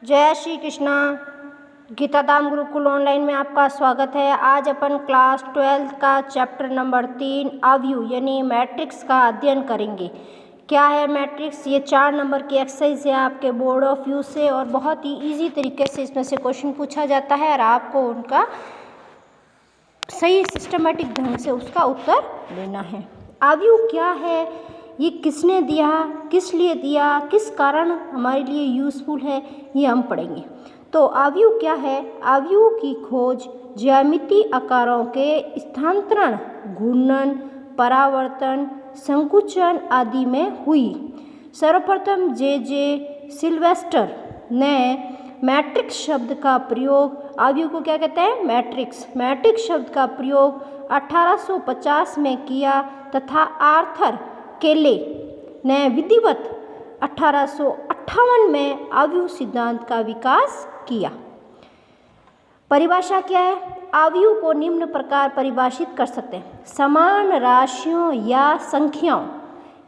जय श्री कृष्णा। गीता धाम गुरुकुल ऑनलाइन में आपका स्वागत है। आज अपन क्लास 12 का चैप्टर नंबर 3 अवयव यानी मैट्रिक्स का अध्ययन करेंगे। क्या है मैट्रिक्स? ये 4 नंबर की एक्सरसाइज है आपके बोर्ड ऑफ व्यू से और बहुत ही इजी तरीके से इसमें से क्वेश्चन पूछा जाता है और आपको उनका सही सिस्टमेटिक ढंग से उसका उत्तर देना है। अवयव क्या है, ये किसने दिया, किस लिए दिया, किस कारण हमारे लिए यूज़फुल है, ये हम पढ़ेंगे। तो अवयव क्या है? अवयव की खोज ज्यामितीय आकारों के स्थानांतरण, घूर्णन, परावर्तन, संकुचन आदि में हुई। सर्वप्रथम जे सिल्वेस्टर ने मैट्रिक्स शब्द का प्रयोग, अवयव को क्या कहते हैं? मैट्रिक्स शब्द का प्रयोग 1850 में किया तथा आर्थर केले ने विधिवत 1858 में अवयव सिद्धांत का विकास किया। परिभाषा क्या है? अवयव को निम्न प्रकार परिभाषित कर सकते हैं: समान राशियों या संख्याओं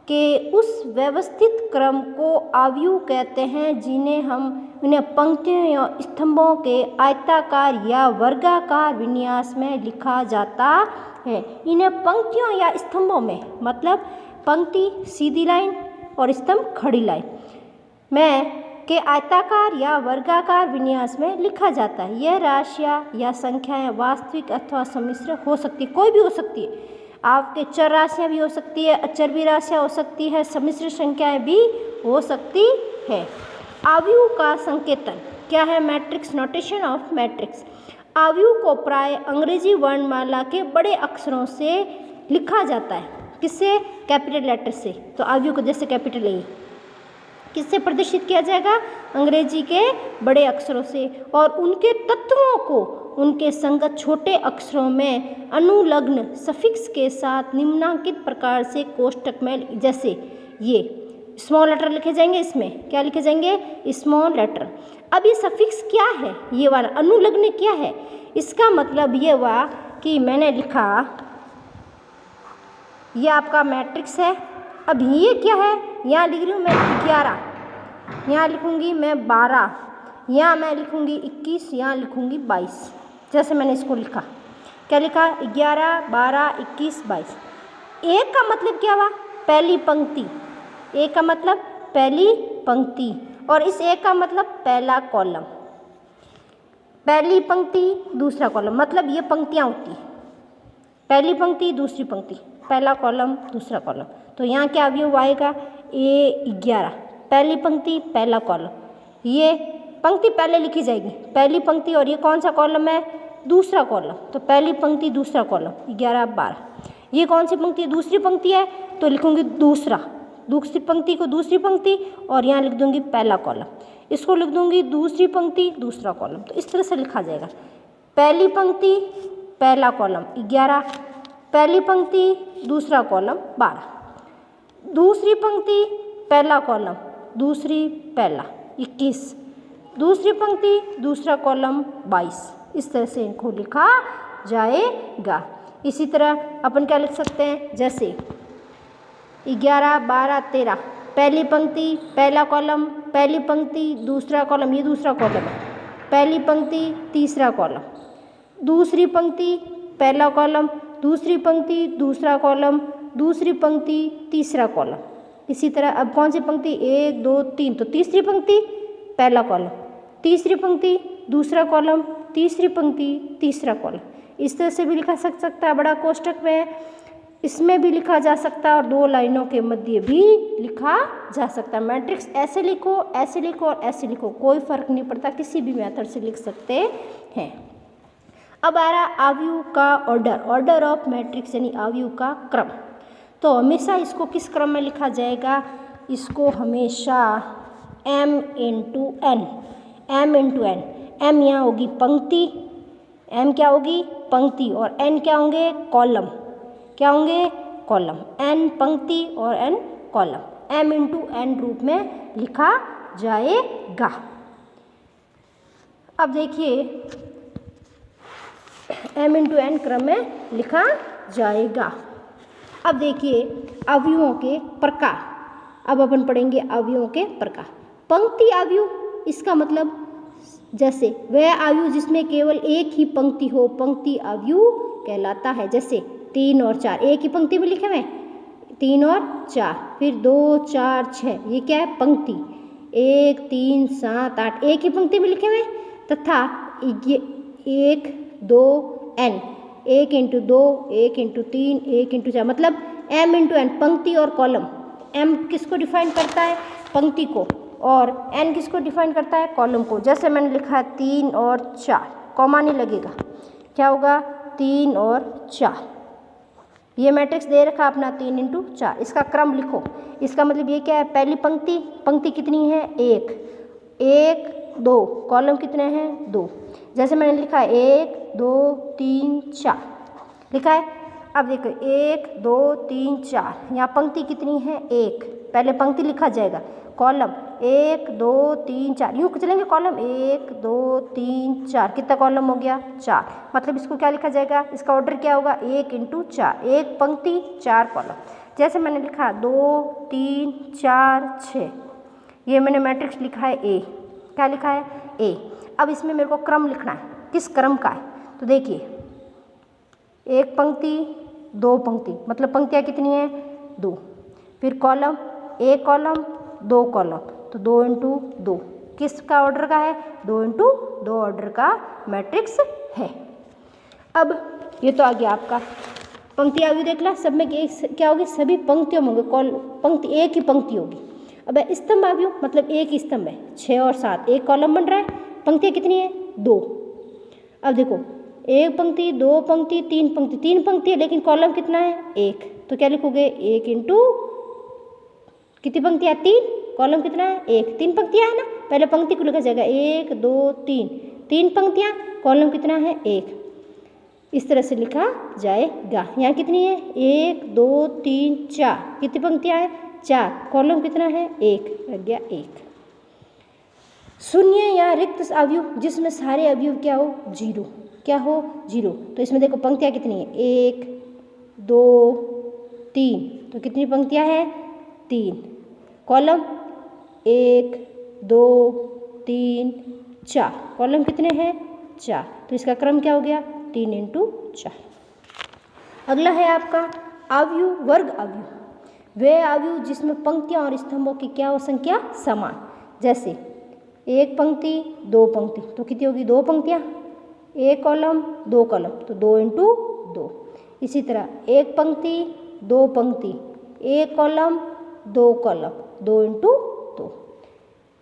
के उस व्यवस्थित क्रम को अवयव कहते हैं जिन्हें उन्हें पंक्तियों या स्तंभों के आयताकार या वर्गाकार विन्यास में लिखा जाता है। इन्हें पंक्तियों या स्तंभों में मतलब पंक्ति सीधी लाइन और स्तंभ खड़ी लाइन में के आयताकार या वर्गाकार विन्यास में लिखा जाता है। यह राशियाँ या संख्याएं वास्तविक अथवा सम्मिश्र हो सकती है, कोई भी हो सकती है। आपके चर राशियाँ भी हो सकती है, अचर भी राशियाँ हो सकती है, सम्मिश्र संख्याएं भी हो सकती है। अवयव का संकेतन क्या है? Matrix, notation of matrix. अवयव को प्राय अंग्रेजी वर्णमाला के बड़े अक्षरों से लिखा जाता है। किससे? कैपिटल लेटर से। तो अवयव को जैसे कैपिटल ए किससे प्रदर्शित किया जाएगा? अंग्रेजी के बड़े अक्षरों से। और उनके तत्वों को उनके संगत छोटे अक्षरों में अनुलग्न सफिक्स के साथ निम्नांकित प्रकार से कोष्टक में, जैसे ये स्मॉल लेटर लिखे जाएंगे। इसमें क्या लिखे जाएंगे? Small letter. अब ये सफिक्स क्या है? ये वाला अनुलग्न क्या है? इसका मतलब ये हुआ कि मैंने लिखा ये आपका मैट्रिक्स है। अब ये क्या है? यहाँ लिख रही हूँ मैं 11, यहाँ लिखूँगी मैं 12, यहाँ मैं लिखूँगी 21, यहाँ लिखूँगी 22। जैसे मैंने इसको लिखा, क्या लिखा? 11, 12, 21, 22। एक का मतलब क्या हुआ? पहली पंक्ति। एक का मतलब पहली पंक्ति और इस एक का मतलब पहला कॉलम। पहली पंक्ति दूसरा कॉलम, मतलब ये पंक्तियाँ होती हैं। पहली पंक्ति दूसरी पंक्ति, पहला कॉलम दूसरा कॉलम। तो यहाँ क्या अवयव आएगा? A11, पहली पंक्ति पहला कॉलम। ये पंक्ति पहले लिखी जाएगी, पहली पंक्ति, और ये कौन सा कॉलम है? दूसरा कॉलम। तो पहली पंक्ति दूसरा कॉलम 11, 12। ये कौन सी पंक्ति? दूसरी पंक्ति है, तो लिखूँगी दूसरी पंक्ति को दूसरी पंक्ति और यहाँ लिख दूँगी पहला कॉलम। इसको लिख दूँगी दूसरी पंक्ति दूसरा कॉलम। तो इस तरह से लिखा जाएगा। पहली पंक्ति पहला कॉलम 11, पहली पंक्ति दूसरा कॉलम 12, दूसरी पंक्ति पहला कॉलम दूसरी पहला 21, दूसरी पंक्ति दूसरा कॉलम 22। इस तरह से इनको लिखा जाएगा। इसी तरह अपन क्या लिख सकते हैं? जैसे 11, 12, 13, पहली पंक्ति पहला कॉलम, पहली पंक्ति दूसरा कॉलम, ये दूसरा कॉलम है, पहली पंक्ति तीसरा कॉलम, दूसरी पंक्ति पहला कॉलम, दूसरी पंक्ति दूसरा कॉलम, दूसरी पंक्ति तीसरा कॉलम। इसी तरह अब कौन सी पंक्ति? 1, 2, 3, तो तीसरी पंक्ति पहला कॉलम, तीसरी पंक्ति दूसरा कॉलम, तीसरी पंक्ति तीसरा कॉलम। इस तरह से भी लिखा सकता है बड़ा कोष्टक में, इसमें भी लिखा जा सकता है और 2 लाइनों के मध्य भी लिखा जा सकता है। मैट्रिक्स ऐसे लिखो, ऐसे लिखो और ऐसे लिखो, कोई फर्क नहीं पड़ता, किसी भी मेथड से लिख सकते हैं। अब आ रहा अवयव का ऑर्डर ऑफ मैट्रिक्स यानी अवयव का क्रम। तो हमेशा इसको किस क्रम में लिखा जाएगा? इसको हमेशा m इंटू n, m यहाँ होगी पंक्ति, m क्या होगी? पंक्ति, और n क्या होंगे? कॉलम। क्या होंगे? कॉलम। n पंक्ति और n column, m into n रूप में लिखा जाएगा। अब देखिए m इंटू n क्रम में लिखा जाएगा। अब देखिए अवयवों के प्रकार। अब अपन पढ़ेंगे अवयवों के प्रकार। पंक्ति अवयव, इसका मतलब जैसे वह अवयव जिसमें केवल एक ही पंक्ति हो पंक्ति अवयव कहलाता है। जैसे 3 और 4 एक ही पंक्ति में लिखे हुए 3 और 4, फिर 2 4 6 ये क्या है पंक्ति, 1 3 7 8 एक ही पंक्ति में लिखे हुए, तथा ये 1 2 n 1 इंटू 2 1 इंटू 3 1 इंटू 4 मतलब m इंटू n पंक्ति और कॉलम। m किसको डिफाइन करता है, पंक्ति को, और n किसको डिफाइन करता है, कॉलम को। जैसे मैंने लिखा है 3 और 4 कॉमा नहीं लगेगा, क्या होगा 3 और 4। ये मैट्रिक्स दे रखा अपना 3 इंटू 4, इसका क्रम लिखो। इसका मतलब ये क्या है, पहली पंक्ति, पंक्ति कितनी है 1 1 2, कॉलम कितने हैं 2। जैसे मैंने लिखा है 1 2 3 4 लिखा है। अब देखो 1 2 3 4, यहाँ पंक्ति कितनी है 1, पहले पंक्ति लिखा जाएगा, कॉलम 1 2 3 4 यूँ चलेंगे, कॉलम 1 2 3 4 कितना कॉलम हो गया 4, मतलब इसको क्या लिखा जाएगा, इसका ऑर्डर क्या होगा 1 इंटू 4, एक पंक्ति 4 कॉलम। जैसे मैंने लिखा 2 3 4 6, ये मैंने मैट्रिक्स लिखा है ए, क्या लिखा है ए। अब इसमें मेरे को क्रम लिखना है, किस क्रम का है, तो देखिए एक पंक्ति 2 पंक्ति मतलब पंक्तियाँ कितनी हैं 2, फिर कॉलम 1 कॉलम 2 कॉलम, तो 2 इंटू 2 किसका ऑर्डर का है 2 इंटू 2 ऑर्डर का मैट्रिक्स है। अब ये तो आ गया आपका पंक्ति अवयव देख ला, सब में क्या होगी, सभी पंक्तियों में होंगे, पंक्ति एक ही पंक्ति होगी। अब स्तंभ अवयव मतलब एक ही स्तंभ है, 6 और 7 एक कॉलम बन रहा है, पंक्तियाँ कितनी है 2। अब देखो एक पंक्ति 2 पंक्ति 3 पंक्ति, 3 पंक्ति है लेकिन कॉलम कितना है 1, तो क्या लिखोगे 1 इंटू कितनी पंक्तियाँ 3, कॉलम कितना है 1, 3 पंक्तियाँ है ना, पहले पंक्ति को लिखा जाएगा 1 2 3, 3 पंक्तियाँ, कॉलम कितना है 1, इस तरह से लिखा जाएगा। यहाँ कितनी है 1 2 3 4, कितनी पंक्तियाँ हैं 4, कॉलम कितना है 1, लग गया 1। शून्य या रिक्त अवयव जिसमें सारे अवयव क्या हो 0, क्या हो 0, तो इसमें देखो पंक्तियाँ कितनी है 1 2 3, तो कितनी पंक्तियाँ हैं 3, कॉलम 1 2 3 4, कॉलम कितने हैं 4, तो इसका क्रम क्या हो गया 3 इंटू 4। अगला है आपका अवयव वर्ग अवयव, वे अवयव जिसमें पंक्तियाँ और स्तंभों की क्या हो संख्या समान। जैसे एक पंक्ति 2 पंक्ति, तो कितनी होगी 2 पंक्तियाँ, एक कॉलम 2 कॉलम, तो 2 इंटू 2। इसी तरह एक पंक्ति 2 पंक्ति, एक कॉलम 2 कॉलम, 2 इंटू 2।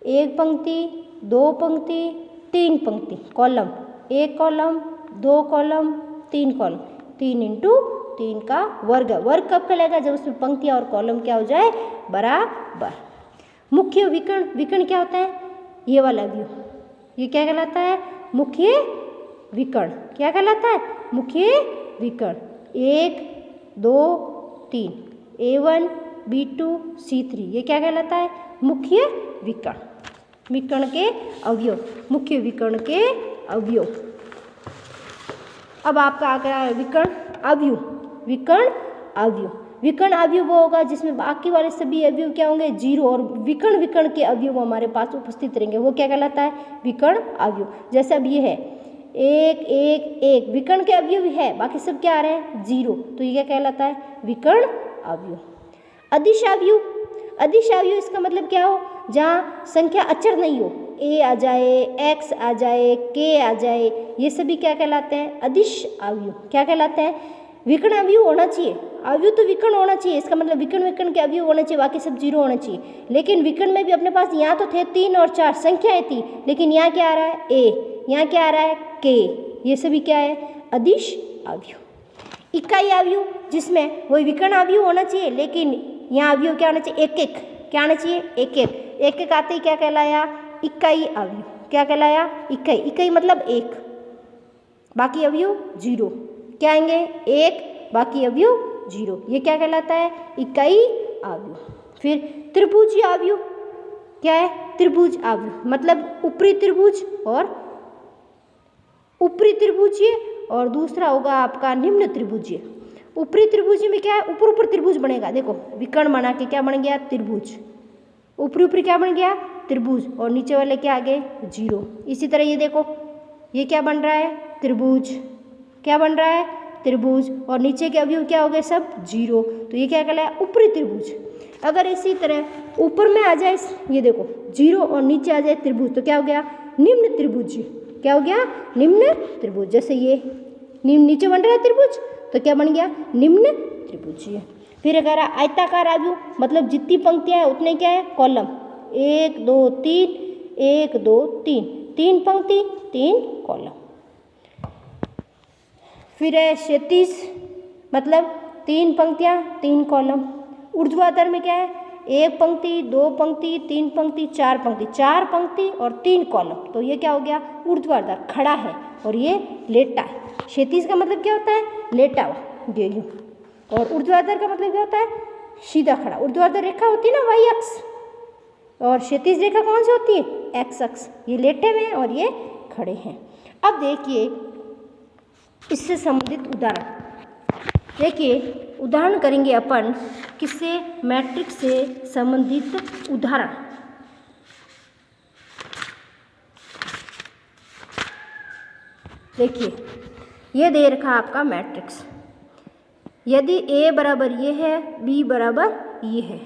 एक पंक्ति 2 पंक्ति 3 पंक्ति, column 1 column 2 column 3 column, 3 into 3 का वर्ग। वर्ग कब कहलाएगा, जब उसमें पंक्तियाँ और कॉलम क्या हो जाए बराबर। मुख्य विकर्ण, विकर्ण क्या होता है ये वाला अवयव, ये क्या कहलाता है मुख्य विकर्ण, क्या कहलाता है मुख्य विकर्ण। 1 2 3 A1 B2 C3, ये क्या कहलाता है मुख्य विकर्ण, विकर्ण के अवयव, मुख्य विकर्ण के अवयव। अब आपका आ गया विकर्ण अवयव, विकर्ण अवयव। विकर्ण अवयव वो होगा जिसमें बाकी वाले सभी अवयव क्या होंगे 0, और विकर्ण विकर्ण के अवयव हमारे पास उपस्थित रहेंगे, वो क्या कहलाता है विकर्ण अवयव। जैसे अब ये है 1 1 1, विकर्ण के अवयव है, बाकी सब क्या आ रहे हैं 0, तो ये क्या कहलाता है विकर्ण अवयव। अदिश अवयव, अदिश अवयव इसका मतलब क्या हो, जहाँ संख्या अचर नहीं हो, a आ जाए x आ जाए k आ जाए, ये सभी क्या कहलाते हैं अदिश अवयव, क्या कहलाते हैं विकर्ण अवयव होना चाहिए। अवयव तो विकर्ण होना चाहिए, इसका मतलब विकर्ण विकर्ण के अवयव होना चाहिए, बाकी सब 0 होना चाहिए। लेकिन विकर्ण में भी अपने पास यहाँ तो थे 3 और 4 संख्याएं थी, लेकिन यहाँ क्या आ रहा है a, यहाँ क्या आ रहा है k, ये सभी क्या है अदिश अवयव। इकाई अवयव जिसमें वही विकर्ण अवयव होना चाहिए, लेकिन यहाँ अवयव क्या होना चाहिए एक एक, क्या आना चाहिए एक एक, एक एक आते ही क्या कहलाया इकाई अवयव, क्या कहलाया इकाई। इकाई मतलब 1, बाकी अवयव 0, क्या आएंगे 1, बाकी अवयव 0, ये क्या कहलाता है इकाई अवयव। फिर त्रिभुजीय अवयव क्या है त्रिभुज अवयव, मतलब ऊपरी त्रिभुज और ऊपरी त्रिभुजीय, और दूसरा होगा आपका निम्न त्रिभुजीय। ऊपरी त्रिभुज में क्या है ऊपर ऊपर त्रिभुज बनेगा, देखो विकर्ण बना के क्या बन गया त्रिभुज, ऊपरी ऊपरी क्या बन गया त्रिभुज और नीचे वाले क्या आ गए 0। इसी तरह ये देखो ये क्या बन रहा है त्रिभुज, क्या बन रहा है त्रिभुज और नीचे के अवयव क्या हो गए सब 0, तो ये क्या कहलाया ऊपरी त्रिभुज। अगर इसी तरह ऊपर में आ जाए ये देखो 0 और नीचे आ जाए त्रिभुज तो क्या हो गया निम्न त्रिभुज, क्या हो गया निम्न त्रिभुज। जैसे ये नीचे बन रहा है त्रिभुज तो क्या बन गया निम्न त्रिभुज। फिर अगर आयताकार अवयव मतलब जितनी पंक्तियां हैं उतने क्या है कॉलम 1 2 3 1 2 3, 3 पंक्ति 3 कॉलम। फिर है क्षैतिज मतलब 3 पंक्तियां 3 कॉलम। ऊर्ध्वाधर में क्या है 1 पंक्ति 2 पंक्ति 3 पंक्ति 4 पंक्ति, 4 पंक्ति और 3 कॉलम, तो ये क्या हो गया ऊर्ध्वाधर खड़ा है और ये लेटा है। क्षैतिज का मतलब क्या होता है लेटा हुआ ये यूं, और ऊर्ध्वाधर का मतलब क्या होता है सीधा खड़ा। ऊर्ध्वाधर रेखा होती है ना वाई अक्ष और क्षैतिज रेखा कौन सी होती है एक्स अक्ष। ये लेटे हुए हैं और ये खड़े हैं। अब देखिए इससे संबंधित उदाहरण, देखिए उदाहरण करेंगे अपन किससे मैट्रिक्स से संबंधित उदाहरण। देखिए ये दे रखा आपका मैट्रिक्स, यदि A बराबर ये है B बराबर ये है